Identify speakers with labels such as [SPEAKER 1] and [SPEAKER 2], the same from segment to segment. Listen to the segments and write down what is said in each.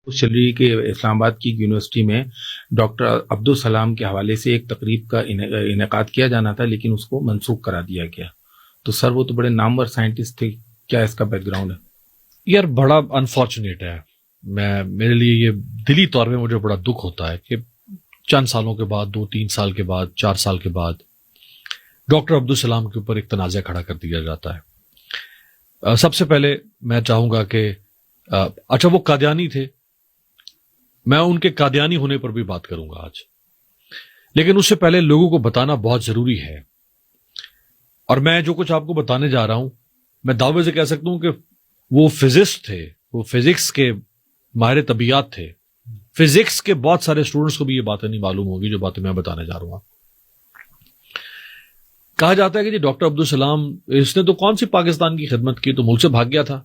[SPEAKER 1] چل رہی کہ اسلام آباد کی یونیورسٹی میں ڈاکٹر عبدالسلام کے حوالے سے ایک تقریب کا انعقاد کیا جانا تھا لیکن اس کو منسوخ کرا دیا گیا. تو سر وہ تو بڑے نامور سائنٹسٹ تھے, کیا اس کا بیک گراؤنڈ ہے؟
[SPEAKER 2] یار بڑا انفارچونیٹ ہے. میرے لیے یہ دلی طور پہ مجھے بڑا دکھ ہوتا ہے کہ چند سالوں کے بعد, 2-3 سال کے بعد, 4 سال کے بعد ڈاکٹر عبدالسلام کے اوپر ایک تنازع کھڑا کر دیا جاتا ہے. سب سے پہلے میں چاہوں گا کہ اچھا وہ قادیانی تھے, میں ان کے قادیانی ہونے پر بھی بات کروں گا آج, لیکن اس سے پہلے لوگوں کو بتانا بہت ضروری ہے. اور میں جو کچھ آپ کو بتانے جا رہا ہوں, میں دعوے سے کہہ سکتا ہوں کہ وہ فزسٹ تھے, وہ فزکس کے ماہر طبیعت تھے. فزکس کے بہت سارے اسٹوڈنٹس کو بھی یہ باتیں نہیں معلوم ہوگی جو باتیں میں بتانے جا رہا ہوں. کہا جاتا ہے کہ جی ڈاکٹر عبدالسلام اس نے تو کون سی پاکستان کی خدمت کی, تو ملک سے بھاگ گیا تھا.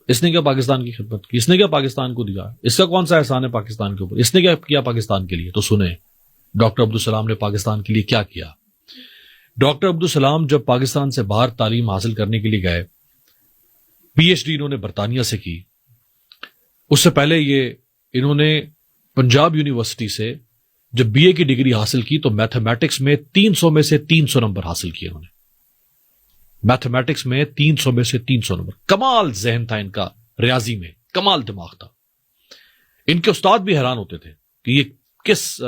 [SPEAKER 2] اس نے کیا پاکستان کی خدمت کی, اس نے کیا پاکستان کو دیا, اس کا کون سا احسان ہے پاکستان کے اوپر, اس نے کیا کیا پاکستان کے لیے. تو سنیں ڈاکٹر عبدالسلام نے پاکستان کے لیے کیا کیا. ڈاکٹر عبدالسلام جب پاکستان سے باہر تعلیم حاصل کرنے کے لیے گئے, پی ایچ ڈی انہوں نے برطانیہ سے کی. اس سے پہلے انہوں نے پنجاب یونیورسٹی سے جب بی اے کی ڈگری حاصل کی تو میتھمیٹکس میں 300 میں سے 300 نمبر حاصل کیے انہوں نے. میتھمیٹکس میں 300 میں سے 300 نمبر. کمال ذہن تھا ان کا, ریاضی میں کمال دماغ تھا. ان کے استاد بھی حیران ہوتے تھے کہ یہ کس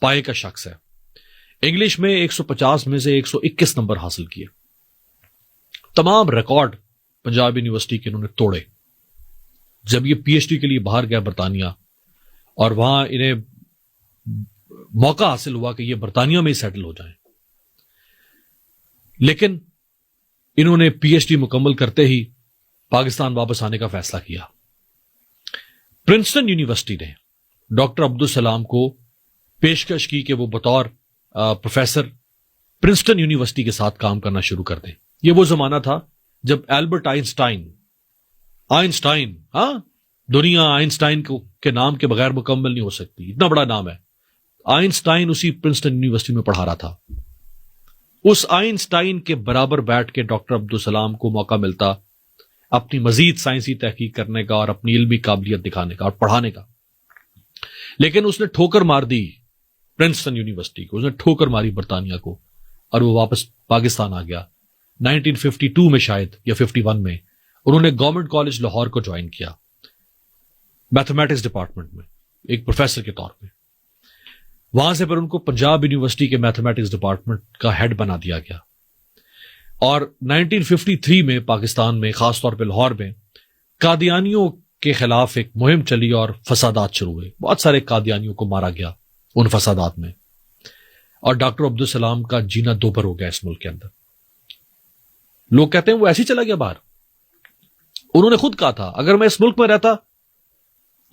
[SPEAKER 2] پائے کا شخص ہے. انگلش میں 150 میں سے 121 نمبر حاصل کیے. تمام ریکارڈ پنجاب یونیورسٹی کے انہوں نے توڑے. جب یہ پی ایچ ڈی کے لیے باہر گیا برطانیہ, اور وہاں انہیں موقع حاصل ہوا کہ یہ برطانیہ میں ہی سیٹل ہو جائیں, لیکن انہوں نے پی ایچ ڈی مکمل کرتے ہی پاکستان واپس آنے کا فیصلہ کیا. پرنسٹن یونیورسٹی نے ڈاکٹر عبدالسلام کو پیشکش کی کہ وہ بطور پروفیسر پرنسٹن یونیورسٹی کے ساتھ کام کرنا شروع کر دیں. یہ وہ زمانہ تھا جب البرٹ آئنسٹائن دنیا آئنسٹائن کے نام کے بغیر مکمل نہیں ہو سکتی, اتنا بڑا نام ہے. آئنسٹائن اسی پرنسٹن یونیورسٹی میں پڑھا رہا تھا. اس آئنسٹائن کے برابر بیٹھ کے ڈاکٹر عبدالسلام کو موقع ملتا اپنی مزید سائنسی تحقیق کرنے کا اور اپنی علمی قابلیت دکھانے کا اور پڑھانے کا. لیکن اس نے ٹھوکر مار دی پرنسٹن یونیورسٹی کو, اس نے ٹھوکر ماری برطانیہ کو, اور وہ واپس پاکستان آ گیا. 1952 میں شاید یا 51 میں انہوں نے گورنمنٹ کالج لاہور کو جوائن کیا, میتھمیٹکس ڈپارٹمنٹ میں ایک پروفیسر کے طور پہ. وہاں سے پھر ان کو پنجاب یونیورسٹی کے میتھمیٹکس ڈپارٹمنٹ کا ہیڈ بنا دیا گیا. اور 1953 میں پاکستان میں, خاص طور پہ لاہور میں, قادیانیوں کے خلاف ایک مہم چلی اور فسادات شروع ہوئے. بہت سارے قادیانیوں کو مارا گیا ان فسادات میں, اور ڈاکٹر عبدالسلام کا جینا دوبر ہو گیا اس ملک کے اندر. لوگ کہتے ہیں وہ ایسے ہی چلا گیا باہر. انہوں نے خود کہا تھا اگر میں اس ملک میں رہتا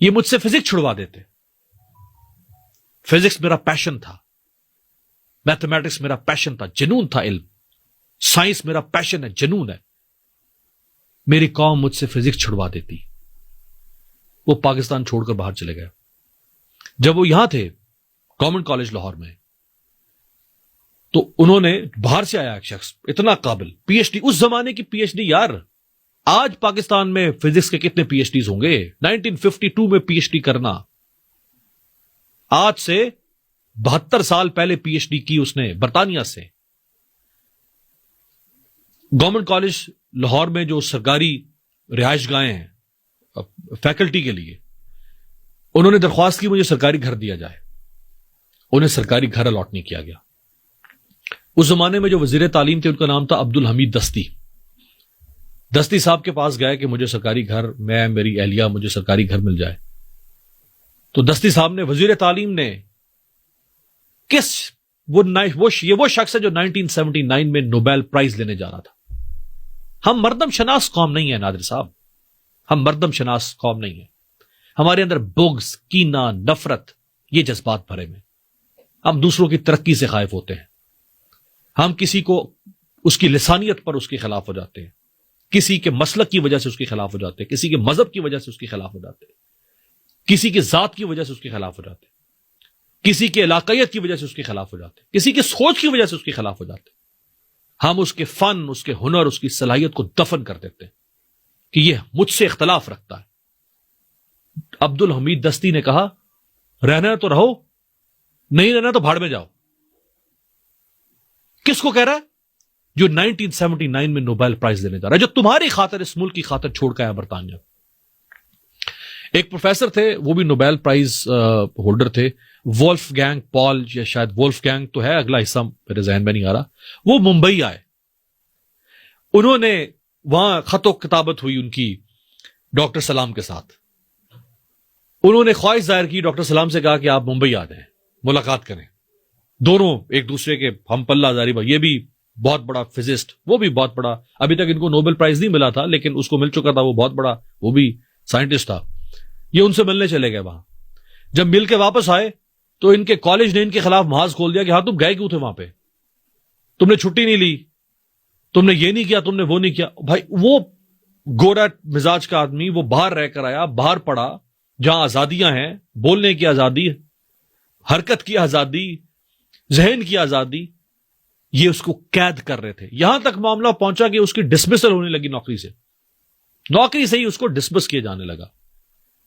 [SPEAKER 2] یہ مجھ سے فزکس چھڑوا دیتے. فزکس میرا پیشن تھا, میتھمیٹکس میرا پیشن تھا, جنون تھا علم. سائنس میرا پیشن ہے, جنون ہے. میری قوم مجھ سے فزکس چھڑوا دیتی. وہ پاکستان چھوڑ کر باہر چلے گئے. جب وہ یہاں تھے گورنمنٹ کالج لاہور میں, تو انہوں نے باہر سے آیا ایک شخص اتنا قابل, پی ایچ ڈی, اس زمانے کی پی ایچ ڈی. یار آج پاکستان میں فزکس کے کتنے پی ایچ ڈیز ہوں گے. 1952 میں پی ایچ ڈی کرنا, آج سے 72 سال پہلے پی ایچ ڈی کی اس نے برطانیہ سے. گورنمنٹ کالج لاہور میں جو سرکاری رہائش گاہیں ہیں فیکلٹی کے لیے, انہوں نے درخواست کی مجھے سرکاری گھر دیا جائے. انہیں سرکاری گھر الاٹ نہیں کیا گیا. اس زمانے میں جو وزیر تعلیم تھے ان کا نام تھا عبدالحمید دستی. دستی صاحب کے پاس گئے کہ مجھے سرکاری گھر, میں میری اہلیہ مجھے سرکاری گھر مل جائے. تو دستی صاحب نے, وزیر تعلیم نے, وہ شخص ہے جو 1979 میں نوبیل پرائز لینے جا رہا تھا. ہم مردم شناس قوم نہیں ہے نادر صاحب, ہم مردم شناس قوم نہیں ہے. ہمارے اندر بغض, کینہ, نفرت, یہ جذبات بھرے میں. ہم دوسروں کی ترقی سے خائف ہوتے ہیں. ہم کسی کو اس کی لسانیت پر اس کے خلاف ہو جاتے ہیں, کسی کے مسلک کی وجہ سے اس کے خلاف ہو جاتے ہیں, کسی کے مذہب کی وجہ سے اس کے خلاف ہو جاتے ہیں, کسی کی ذات کی وجہ سے اس کے خلاف ہو جاتے ہیں, کسی کے علاقائیت کی وجہ سے اس کے خلاف ہو جاتے ہیں, کسی کی سوچ کی وجہ سے اس کے خلاف ہو جاتے ہیں. ہم اس کے فن, اس کے ہنر, اس کی صلاحیت کو دفن کر دیتے ہیں کہ یہ مجھ سے اختلاف رکھتا ہے. عبد الحمید دستی نے کہا رہنا تو رہو, نہیں رہنا تو بھاڑ میں جاؤ. کس کو کہہ رہا ہے؟ جو 1979 میں نوبیل پرائز دینے جا رہا ہے, جو تمہاری خاطر اس ملک کی خاطر چھوڑ کے آیا برطانیہ. ایک پروفیسر تھے, وہ بھی نوبیل پرائز ہولڈر تھے, وولف گینگ پال, یا شاید وولف گینگ تو ہے, اگلا حصہ میرے ذہن میں نہیں آ رہا. وہ ممبئی آئے, انہوں نے وہاں خط و کتابت ہوئی ان کی ڈاکٹر سلام کے ساتھ. انہوں نے خواہش ظاہر کی, ڈاکٹر سلام سے کہا کہ آپ ممبئی آ جائیں, ملاقات کریں. دونوں ایک دوسرے کے ہم پلہ ظاہری بھائی, یہ بھی بہت بڑا فزسٹ, وہ بھی بہت بڑا, ابھی تک ان کو نوبل پرائز نہیں ملا تھا لیکن اس کو مل چکا تھا, وہ بہت بڑا, وہ بھی سائنٹسٹ تھا. یہ ان سے ملنے چلے گئے وہاں. جب مل کے واپس آئے تو ان کے کالج نے ان کے خلاف محاذ کھول دیا کہ ہاں تم گئے کیوں تھے وہاں پہ, تم نے چھٹی نہیں لی, تم نے یہ نہیں کیا, تم نے وہ نہیں کیا. بھائی وہ گورا مزاج کا آدمی, وہ باہر رہ کر آیا, باہر پڑا جہاں آزادیاں ہیں, بولنے کی آزادی, حرکت کی آزادی, ذہن کی آزادی, یہ اس کو قید کر رہے تھے. یہاں تک معاملہ پہنچا کہ اس کی ڈسمسل ہونے لگی نوکری سے, نوکری سے ہی اس کو ڈسمس کیے جانے لگا.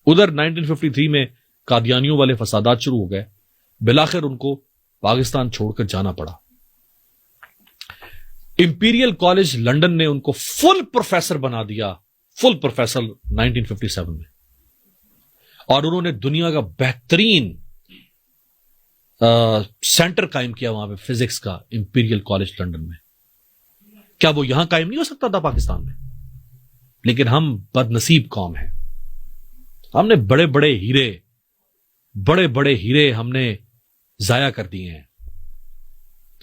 [SPEAKER 2] ادھر 1953 میں قادیانیوں والے فسادات شروع ہو گئے, بالآخر ان کو پاکستان چھوڑ کر جانا پڑا. امپیریل کالج لنڈن نے ان کو فل پروفیسر بنا دیا, فل پروفیسر 1957 میں, اور انہوں نے دنیا کا بہترین سینٹر قائم کیا وہاں پہ فزکس کا, امپیریل کالج لنڈن میں. کیا وہ یہاں قائم نہیں ہو سکتا تھا پاکستان میں؟ لیکن ہم بد نصیب قوم ہیں, ہم نے بڑے بڑے ہیرے ہم نے ضائع کر دیے ہیں.